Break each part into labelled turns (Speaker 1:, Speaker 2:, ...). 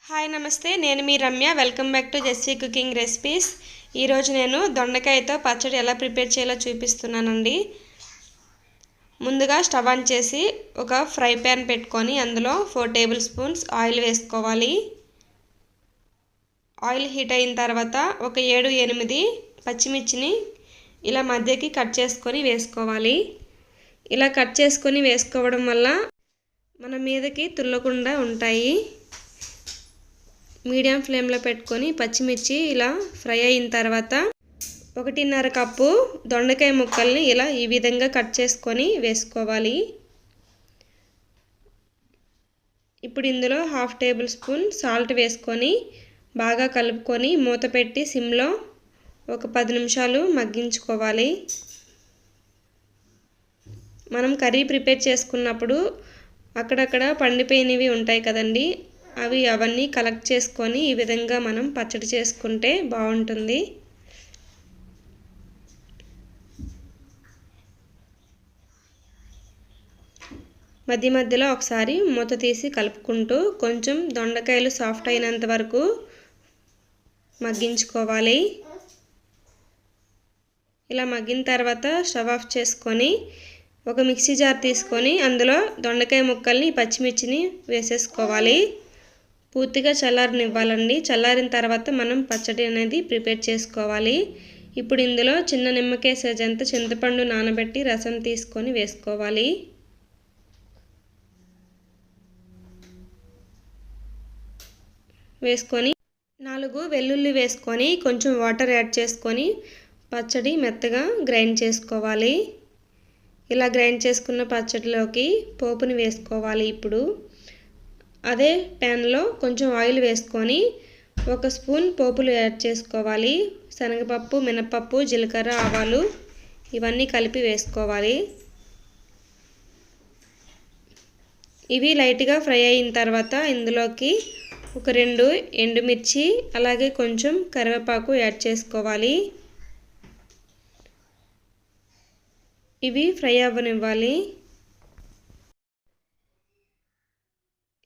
Speaker 1: Hi నమస్తే, నేను మీ Ramya. Welcome back to Jessie cooking recipes. ఈరోజు నేను దొండకాయతో పచ్చడి ఎలా ప్రిపేర్ చేయాలో చూపిస్తున్నానండి. ముందుగా స్టవ్ ఆన్ చేసి ఒక ఫ్రై ప్యాన్ పెట్టుకొని అందులో 4 టేబుల్ స్పూన్స్ ఆయిల్ వేసుకోవాలి. ఆయిల్ హీట్ అయిన తర్వాత ఒక 7-8 పచ్చిమిర్చిని ఇలా మధ్యకి కట్ చేసుకొని వేసుకోవాలి. ఇలా కట్ చేసుకొని వేసుకోవడం వల్ల మన మీదకి తుల్లకుండా ఉంటాయి. మీడియం ఫ్లేమ్లో పెట్టుకొని పచ్చిమిర్చి ఇలా ఫ్రై అయిన తర్వాత 1.5 కప్పు దొండకాయ ముక్కల్ని ఇలా ఈ విధంగా కట్ చేసుకొని వేసుకోవాలి. ఇప్పుడు ఇందులో 1/2 టేబుల్ స్పూన్ సాల్ట్ వేసుకొని బాగా కలుపుకొని మూత పెట్టి సిమ్లో ఒక 10 నిమిషాలు మగ్గించుకోవాలి. మనం కర్రీ ప్రిపేర్ చేసుకున్నప్పుడు అక్కడక్కడ పండిపోయినవి ఉంటాయి కదండి, అవన్నీ కలెక్ట్ చేసుకొని ఈ విధంగా మనం పచ్చడి చేసుకుంటే బాగుంటుంది. మధ్య మధ్యలో ఒకసారి మూత తీసి కలుపుకుంటూ కొంచెం దొండకాయలు సాఫ్ట్ అయినంత వరకు మగ్గించుకోవాలి. ఇలా మగ్గిన తర్వాత స్టవ్ ఆఫ్ చేసుకొని ఒక మిక్సీ జార్ తీసుకొని అందులో దొండకాయ ముక్కల్ని పచ్చిమిర్చిని వేసేసుకోవాలి. పూర్తిగా చల్లారనివ్వాలండి. చల్లారిన తర్వాత మనం పచ్చడి అనేది ప్రిపేర్ చేసుకోవాలి. ఇప్పుడు ఇందులో చిన్న నిమ్మకాయ సైజంత చింతపండు నానబెట్టి రసం తీసుకొని వేసుకోవాలి. వేసుకొని 4 వెల్లుల్లి వేసుకొని కొంచెం వాటర్ యాడ్ చేసుకొని పచ్చడి మెత్తగా గ్రైండ్ చేసుకోవాలి. ఇలా గ్రైండ్ చేసుకున్న పచ్చడిలోకి పోపుని వేసుకోవాలి. ఇప్పుడు అదే ప్యాన్లో కొంచెం ఆయిల్ వేసుకొని 1 స్పూన్ పోపులు యాడ్ చేసుకోవాలి. శనగపప్పు, మినపప్పు, జీలకర్ర, ఆవాలు ఇవన్నీ కలిపి వేసుకోవాలి. ఇవి లైట్గా ఫ్రై అయిన తర్వాత ఇందులోకి ఒక 2 ఎండుమిర్చి అలాగే కొంచెం కరివేపాకు యాడ్ చేసుకోవాలి. ఇవి ఫ్రై అవ్వనివ్వాలి.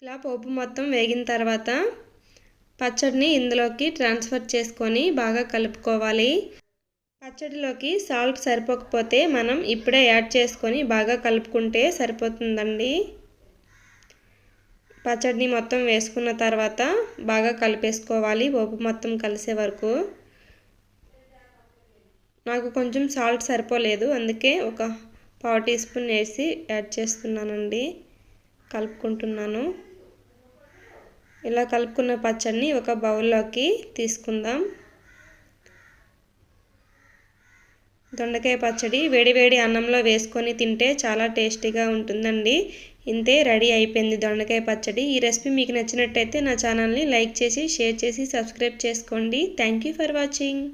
Speaker 1: ఇలా పోపు మొత్తం వేగిన తర్వాత పచ్చడిని ఇందులోకి ట్రాన్స్ఫర్ చేసుకొని బాగా కలుపుకోవాలి. పచ్చడిలోకి సాల్ట్ సరిపోకపోతే మనం ఇప్పుడే యాడ్ చేసుకొని బాగా కలుపుకుంటే సరిపోతుందండి. పచ్చడిని మొత్తం వేసుకున్న తర్వాత బాగా కలిపేసుకోవాలి పోపు మొత్తం కలిసే వరకు. నాకు కొంచెం సాల్ట్ సరిపోలేదు, అందుకే ఒక 1/2 టీ స్పూన్ వేసి యాడ్ చేస్తున్నానండి. కలుపుకుంటున్నాను. ఇలా కలుపుకున్న పచ్చడిని ఒక బౌల్లోకి తీసుకుందాం. దొండకాయ పచ్చడి వేడివేడి అన్నంలో వేసుకొని తింటే చాలా టేస్టీగా ఉంటుందండి. ఇంతే, రెడీ అయిపోయింది దొండకాయ పచ్చడి. ఈ రెసిపీ మీకు నచ్చినట్టయితే నా ఛానల్ని లైక్ చేసి, షేర్ చేసి, సబ్స్క్రైబ్ చేసుకోండి. Thank you for watching.